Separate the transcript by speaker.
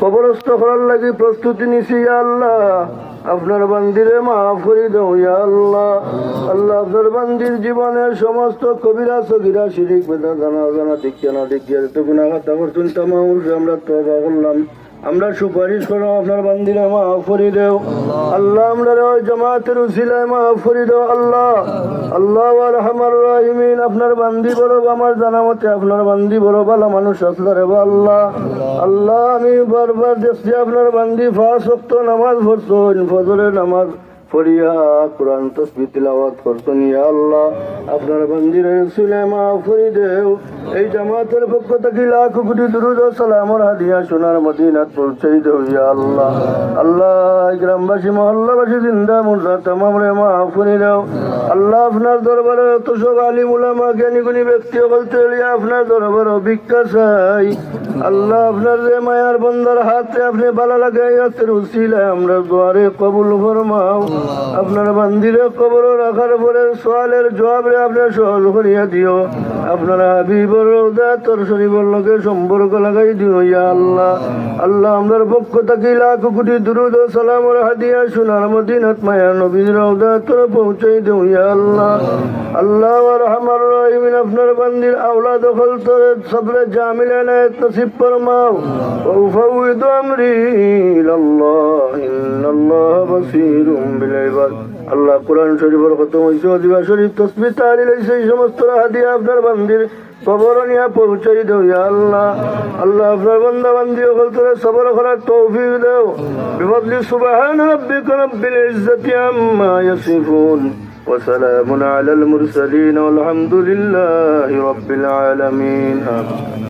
Speaker 1: কবরস্থ করার লাগি প্রস্তুতি নিছি ইয়া আল্লাহ। আপনার বান্দিরে মাফ করে দাও ইয়া আল্লাহ। আল্লাহ আপনার বান্দির জীবনের সমস্ত কবিরা সগীরা শিরিক বেদা জানা জানা দেখিয়া না দেখিয়া যত গুনাহ খাতা করছেন তামাম আমরা তওবা করলাম। আমরা সুপারিশ করো আপনার বান্দিরে মাফ করে দাও আল্লাহ। আমরা জামাতের উসিলায় মাফ করে দাও আল্লাহ। আল্লাহ আরহামার রাহিমিন, আপনার বান্দি বড়, আমার জানা মতে আপনার বান্দি বড় ভালো মানুষ আসলে রে আল্লাহ। আল্লাহ আমি বারবার দেখছি আপনার বান্দি 5 ওয়াক্ত নামাজ পড়ছেন, ফজরের নামাজ পড়িয়া কোরআন তাসবিহ তিলাওয়াত করছেন ইয়া আল্লাহ। আপনার বান্দির উসিলায় মাফ করে দাও। এই জামাতের পক্ষ থেকে লাখ কোটি দুরূদ ও সালামের হাদিয়া সোনার মদিনাত পৌঁছে দাও ইয়া আল্লাহ। আল্লাহ গ্রামবাসী মহল্লাবাসী জিন্দা মুর্দা তামাম রে মাফ করে দাও আল্লাহ। আপনার দরবারে এত সব আলিম উলামা জ্ঞানী গুণী ব্যক্তি বলতে আপনার দরবারে ভিক্ষা চাই আল্লাহ। আপনার যে মায়ার বন্দার হাতে আপনি বালা লাগাইয়াতের উসিলায় আমরা দুয়ারে কবুল ফরমাও। আপনার বান্দিরে কবর রাখার পরে সোয়ালের জবাব রে আপনার সহজ করিয়া দিও। আপনার হাবিবর রওজা তোর শরীফের লগে সম্পর্ক লাগাই দিও ইয়া আল্লাহ। আল্লাহ আমরার পক্ষ থেকে লাখ কোটি দুরূদ ও সালামের হাদিয়া সোনার মদিনাত মায়া নবীর রওজা তোর পৌঁছাই দিও ইয়া আল্লাহ। আল্লাহ আরহামার রাহিমিন, আপনার বান্দির আওলাদ হল তোর সবরে জামিল ইনায়াত নসিব ফরমাও। ওয়া উফাউযু আমরি ইলাল্লাহ ইন্নাল্লাহ বাসীরুম বিল ইবাদ। আল্লাহ কোরআন শরীফের খতম হইছে, ওয়াজিফা শরীফ তাসবিহ তাহলিল এই সমস্ত হাদিয়া আপনার বান্দির কবর নিয়ে পৌঁছাই দাও ইয়া আল্লাহ। আল্লাহ আপনার বান্দা বান্দি হল তোর সবর করার তৌফিক দাও। বিফadli সুবহান রাব্বিকা রাব্বিল ইজ্জাতি আম্মা ইয়াসিফুন ওয়া সালামুন আলাল মুরসালিন ওয়াল হামদুলিল্লাহি রাব্বিল আলামিন।